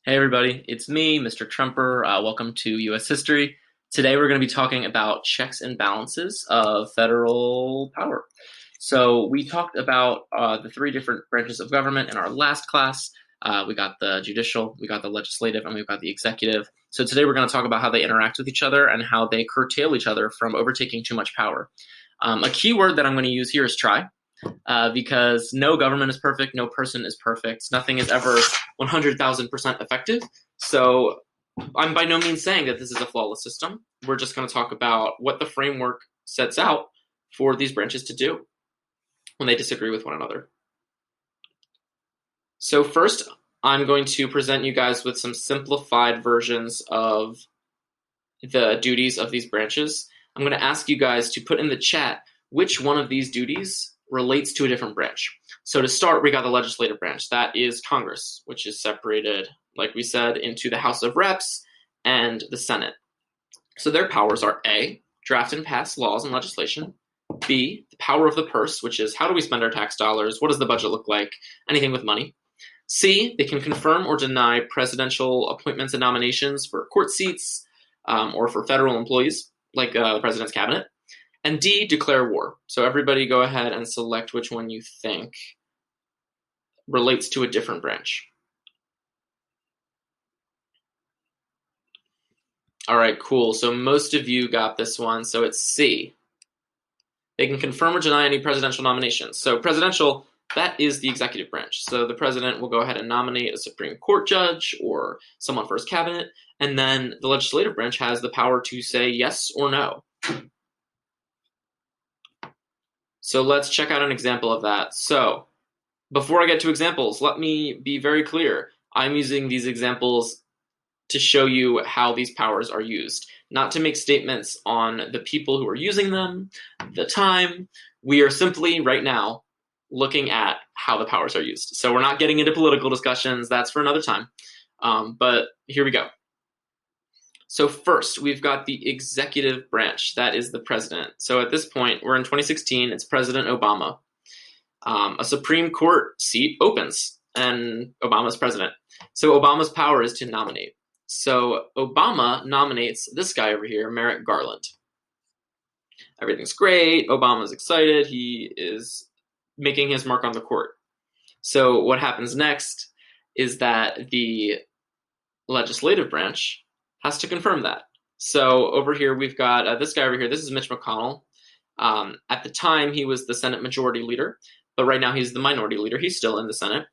Hey everybody, it's me, Mr. Trumper. Welcome to US History. Today we're going to be talking about checks and balances of federal power. So we talked about the three different branches of government in our last class. We got the judicial, we got the legislative, and we've got the executive. So today we're going to talk about how they interact with each other and how they curtail each other from overtaking too much power. A key word that I'm going to use here is try. Because no government is perfect, no person is perfect, nothing is ever 100,000% effective. So I'm by no means saying that this is a flawless system. We're just going to talk about what the framework sets out for these branches to do when they disagree with one another. So first, I'm going to present you guys with some simplified versions of the duties of these branches. I'm going to ask you guys to put in the chat which one of these duties relates to a different branch. So to start, we got the legislative branch. That is Congress, which is separated, like we said, into the House of Reps and the Senate. So their powers are A, draft and pass laws and legislation. B, the power of the purse, which is how do we spend our tax dollars? What does the budget look like? Anything with money. C, they can confirm or deny presidential appointments and nominations for court seats or for federal employees, like the president's cabinet. And D, declare war. So everybody go ahead and select which one you think relates to a different branch. All right, cool. So most of you got this one. So it's C. They can confirm or deny any presidential nominations. So presidential, that is the executive branch. So the president will go ahead and nominate a Supreme Court judge or someone for his cabinet. And then the legislative branch has the power to say yes or no. So let's check out an example of that. So before I get to examples, let me be very clear. I'm using these examples to show you how these powers are used, not to make statements on the people who are using them, the time. We are simply, right now, looking at how the powers are used. So we're not getting into political discussions. That's for another time. But here we go. So first, we've got the executive branch. That is the president. So at this point, we're in 2016. It's President Obama. A Supreme Court seat opens, and Obama's president. So Obama's power is to nominate. So Obama nominates this guy over here, Merrick Garland. Everything's great. Obama's excited. He is making his mark on the court. So what happens next is that the legislative branch has to confirm that. So over here, we've got this guy over here. This is Mitch McConnell. At the time, he was the Senate Majority Leader, but right now he's the Minority Leader. He's still in the Senate.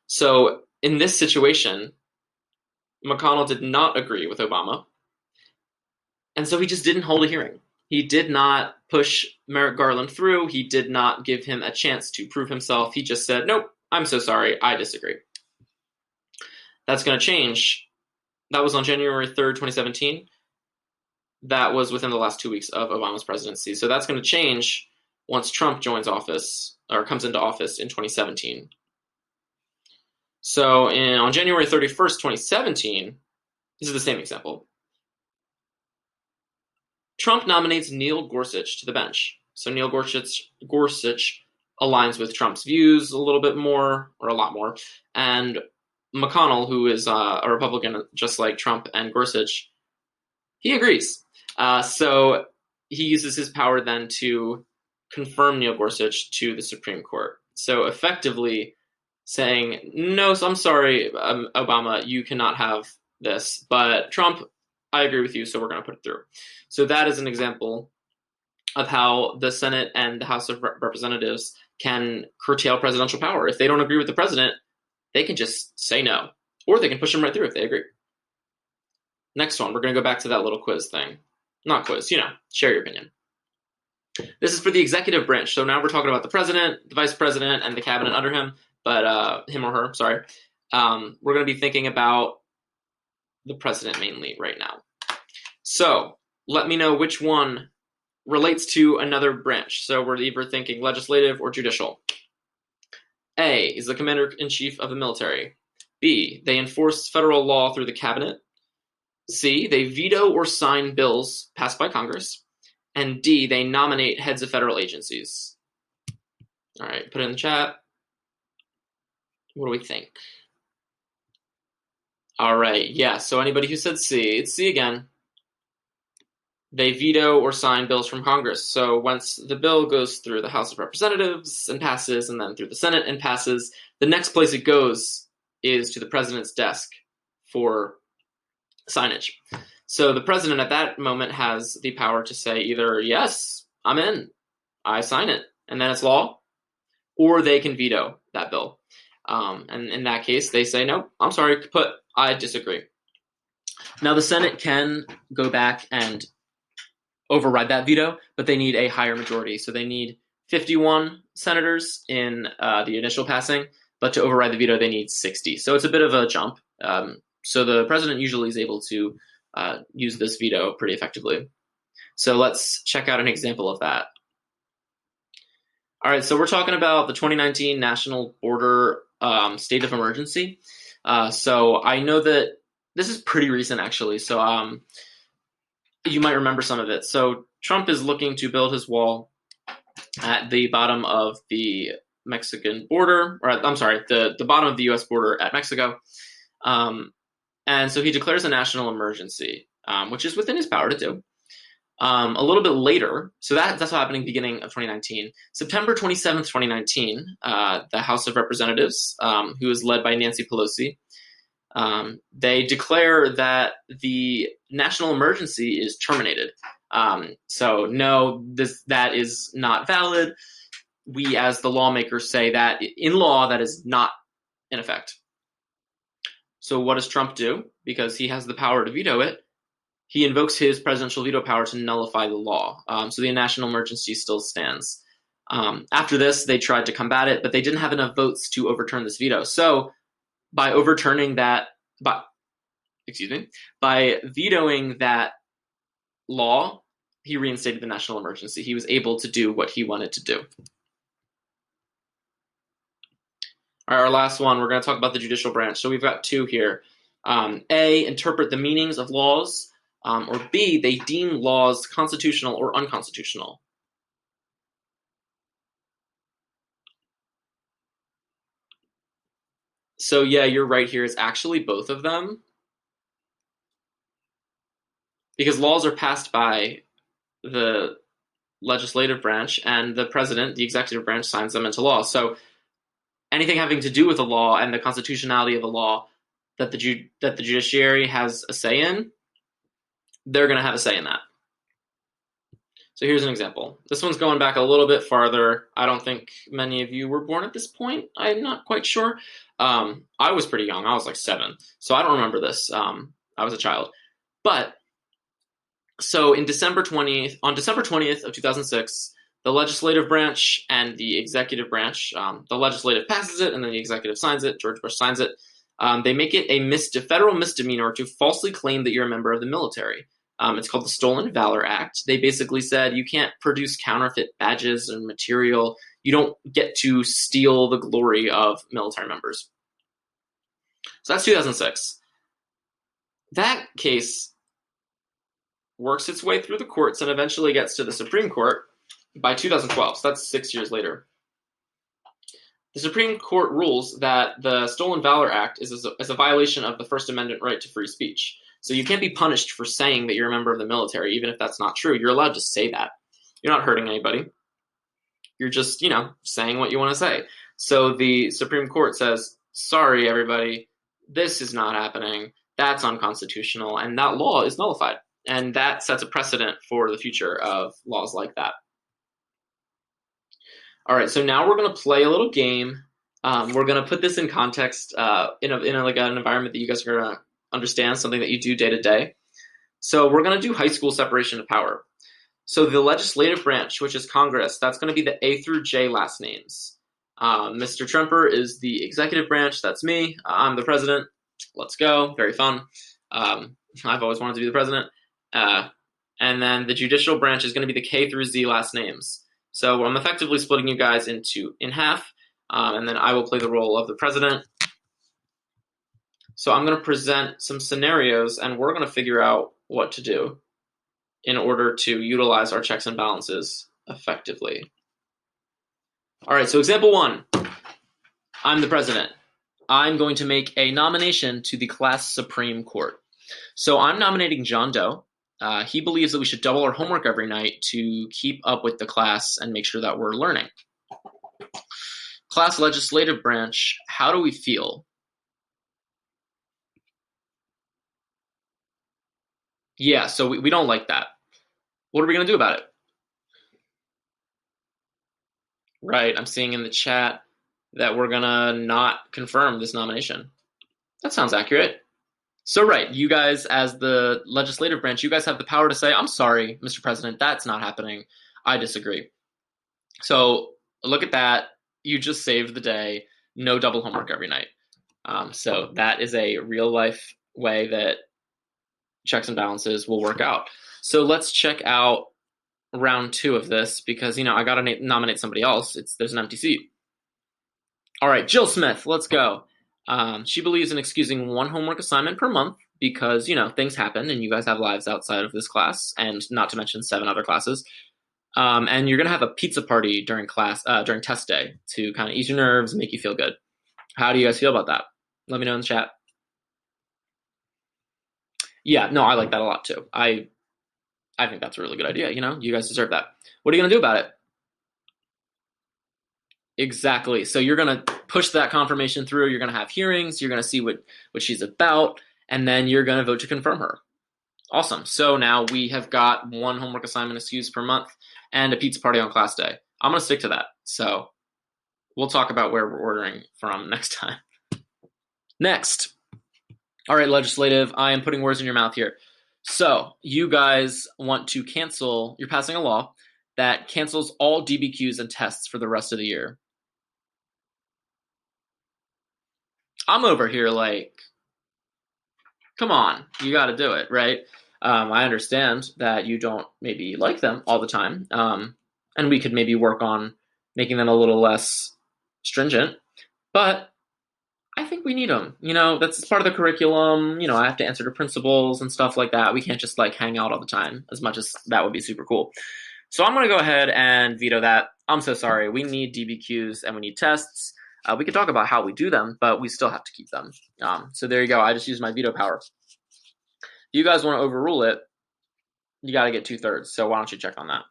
So in this situation, McConnell did not agree with Obama, and so he just didn't hold a hearing. He did not push Merrick Garland through. He did not give him a chance to prove himself. He just said, nope, I'm so sorry, I disagree. That's going to change. That was on January 3rd, 2017. That was within the last 2 weeks of Obama's presidency. So that's going to change once Trump joins office or comes into office in 2017. So on January 31st, 2017, this is the same example. Trump nominates Neil Gorsuch to the bench. So Neil Gorsuch aligns with Trump's views a little bit more, or a lot more. And McConnell, who is a Republican just like Trump and Gorsuch, he agrees. So he uses his power then to confirm Neil Gorsuch to the Supreme Court. So effectively saying, no, so I'm sorry, Obama, you cannot have this. But Trump, I agree with you, so we're going to put it through. So that is an example of how the Senate and the House of Representatives can curtail presidential power. If they don't agree with the president, they can just say no, or they can push him right through if they agree. Next one, we're going to go back to that little quiz thing. Not quiz, share your opinion. This is for the executive branch. So now we're talking about the president, the vice president, and the cabinet under him, but him or her, sorry. We're going to be thinking about the president mainly right now. So let me know which one relates to another branch. So we're either thinking legislative or judicial. A is the commander-in-chief of the military. B, they enforce federal law through the cabinet. C, they veto or sign bills passed by Congress. And D, they nominate heads of federal agencies. All right, put it in the chat. What do we think? All right, yeah, so anybody who said C, it's C again. They veto or sign bills from Congress. So once the bill goes through the House of Representatives and passes, and then through the Senate and passes, the next place it goes is to the president's desk for signage. So the president at that moment has the power to say either, yes, I'm in, I sign it, and then it's law, or they can veto that bill. And in that case, they say, no, I'm sorry, kaput, I disagree. Now, the Senate can go back and override that veto, but they need a higher majority. So they need 51 senators in the initial passing, but to override the veto, they need 60. So it's a bit of a jump. So the president usually is able to use this veto pretty effectively. So let's check out an example of that. All right, so we're talking about the 2019 National Border State of Emergency. So I know that this is pretty recent, actually. So you might remember some of it. So Trump is looking to build his wall at the bottom of the Mexican border, or I'm sorry, the bottom of the U.S. border at Mexico. And so he declares a national emergency, which is within his power to do. A little bit later, so that's happening beginning of 2019. September 27th, 2019, the House of Representatives, who is led by Nancy Pelosi, they declare that the national emergency is terminated. So no, that is not valid. We, as the lawmakers, say that in law that is not in effect. So what does Trump do? Because he has the power to veto it, he invokes his presidential veto power to nullify the law. So the national emergency still stands. After this, they tried to combat it, but they didn't have enough votes to overturn this veto. So by overturning that, by vetoing that law, he reinstated the national emergency. He was able to do what he wanted to do. All right, our last one, we're going to talk about the judicial branch. So we've got two here. A, interpret the meanings of laws, or B, they deem laws constitutional or unconstitutional. So yeah, you're right here. It's actually both of them. Because laws are passed by the legislative branch, and the president, the executive branch, signs them into law. So anything having to do with a law and the constitutionality of a law that the judiciary has a say in, they're going to have a say in that. So here's an example. This one's going back a little bit farther. I don't think many of you were born at this point. I'm not quite sure. I was pretty young. I was like 7. So I don't remember this. I was a child. But so on December 20th of 2006, the legislative branch and the executive branch, the legislative passes it and then the executive signs it, George Bush signs it. They make it a federal misdemeanor to falsely claim that you're a member of the military. It's called the Stolen Valor Act. They basically said you can't produce counterfeit badges and material. You don't get to steal the glory of military members. So that's 2006. That case works its way through the courts and eventually gets to the Supreme Court by 2012. So that's 6 years later. The Supreme Court rules that the Stolen Valor Act is a violation of the First Amendment right to free speech. So you can't be punished for saying that you're a member of the military, even if that's not true. You're allowed to say that. You're not hurting anybody. You're just, saying what you want to say. So the Supreme Court says, sorry, everybody, this is not happening. That's unconstitutional, and that law is nullified. And that sets a precedent for the future of laws like that. All right, so now we're going to play a little game. We're going to put this in context in an environment that you guys are going to understand, something that you do day to day. So we're going to do high school separation of power. So the legislative branch, which is Congress, that's going to be the A through J last names. Mr. Trumper is the executive branch. That's me. I'm the president. Let's go. Very fun. I've always wanted to be the president. And then the judicial branch is going to be the K through Z last names. So I'm effectively splitting you guys in half, and then I will play the role of the president. So I'm going to present some scenarios, and we're going to figure out what to do in order to utilize our checks and balances effectively. All right, so example 1. I'm the president. I'm going to make a nomination to the class Supreme Court. So I'm nominating John Doe. He believes that we should double our homework every night to keep up with the class and make sure that we're learning. Class legislative branch, how do we feel? Yeah, so we don't like that. What are we going to do about it? Right, I'm seeing in the chat that we're going to not confirm this nomination. That sounds accurate. So right, you guys as the legislative branch, you guys have the power to say, I'm sorry, Mr. President, that's not happening. I disagree. So look at that. You just saved the day. No double homework every night. So that is a real life way that checks and balances will work out. So let's check out round 2 of this because, I got to nominate somebody else. There's an empty seat. All right, Jill Smith, let's go. She believes in excusing 1 homework assignment per month because, things happen and you guys have lives outside of this class, and not to mention 7 other classes. And you're going to have a pizza party during test day to kind of ease your nerves and make you feel good. How do you guys feel about that? Let me know in the chat. Yeah, no, I like that a lot too. I think that's a really good idea. You guys deserve that. What are you going to do about it? Exactly. So you're going to push that confirmation through. You're going to have hearings. You're going to see what she's about. And then you're going to vote to confirm her. Awesome. So now we have got 1 homework assignment excused per month and a pizza party on class day. I'm going to stick to that. So we'll talk about where we're ordering from next time. Next. All right, legislative, I am putting words in your mouth here. So you guys want to cancel, you're passing a law that cancels all DBQs and tests for the rest of the year. I'm over here like, come on, you got to do it, right? I understand that you don't maybe like them all the time, and we could maybe work on making them a little less stringent, but I think we need them. That's part of the curriculum. I have to answer to principals and stuff like that. We can't just hang out all the time, as much as that would be super cool. So I'm going to go ahead and veto that. I'm so sorry. We need DBQs and we need tests. We could talk about how we do them, but we still have to keep them. So there you go. I just used my veto power. If you guys want to overrule it, you got to get 2/3. So why don't you check on that?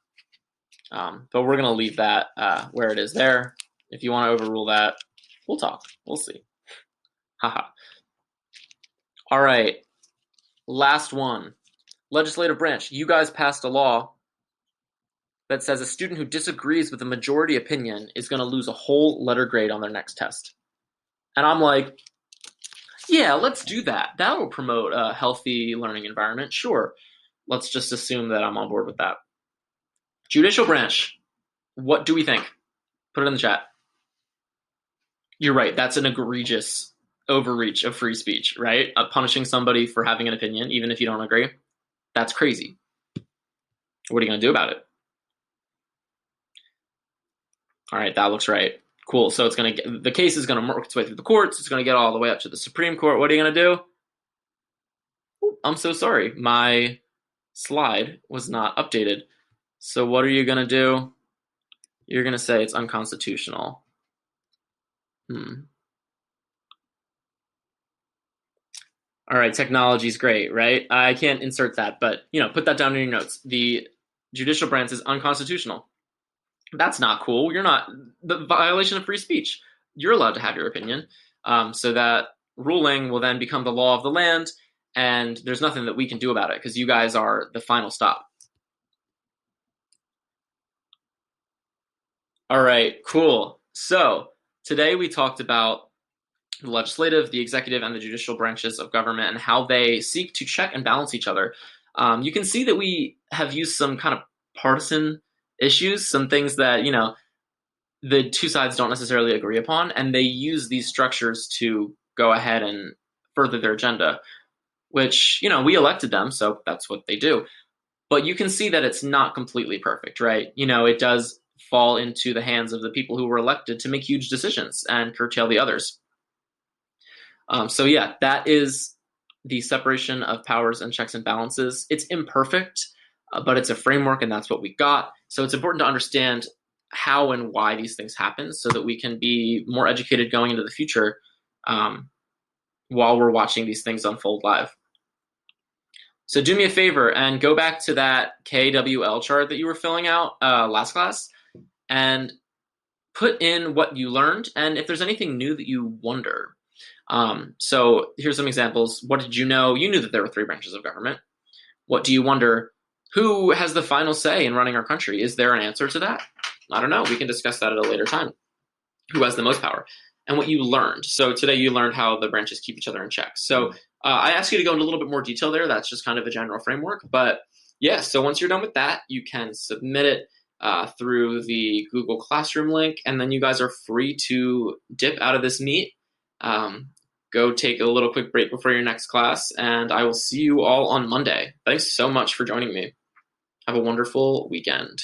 But we're going to leave that where it is there. If you want to overrule that, we'll talk. We'll see. Haha. All right. Last one. Legislative branch. You guys passed a law that says a student who disagrees with the majority opinion is going to lose a whole letter grade on their next test. And I'm like, yeah, let's do that. That will promote a healthy learning environment. Sure. Let's just assume that I'm on board with that. Judicial branch. What do we think? Put it in the chat. You're right. That's an egregious overreach of free speech, right? Punishing somebody for having an opinion, even if you don't agree. That's crazy. What are you going to do about it? All right, that looks right. Cool. So the case is going to work its way through the courts. It's going to get all the way up to the Supreme Court. What are you going to do? Ooh, I'm so sorry. My slide was not updated. So what are you going to do? You're going to say it's unconstitutional. All right, technology is great, right? I can't insert that, but put that down in your notes. The judicial branch is unconstitutional. That's not cool. You're not the violation of free speech. You're allowed to have your opinion. So that ruling will then become the law of the land, and there's nothing that we can do about it because you guys are the final stop. All right, cool. So today we talked about the legislative, the executive, and the judicial branches of government and how they seek to check and balance each other. You can see that we have used some kind of partisan issues, some things that, the two sides don't necessarily agree upon, and they use these structures to go ahead and further their agenda, which, we elected them, so that's what they do. But you can see that it's not completely perfect, right? It does fall into the hands of the people who were elected to make huge decisions and curtail the others. So yeah, that is the separation of powers and checks and balances. It's imperfect, but it's a framework, and that's what we got. So it's important to understand how and why these things happen so that we can be more educated going into the future um, while we're watching these things unfold live. So do me a favor and go back to that KWL chart that you were filling out last class and put in what you learned and if there's anything new that you wonder. So here's some examples. What did you know? You knew that there were 3 branches of government. What do you wonder? Who has the final say in running our country? Is there an answer to that? I don't know. We can discuss that at a later time. Who has the most power? And what you learned. So today you learned how the branches keep each other in check. So I asked you to go into a little bit more detail there. That's just kind of a general framework. But yeah, so once you're done with that, you can submit it through the Google Classroom link, and then you guys are free to dip out of this meet. Go take a little quick break before your next class, and I will see you all on Monday. Thanks so much for joining me. Have a wonderful weekend.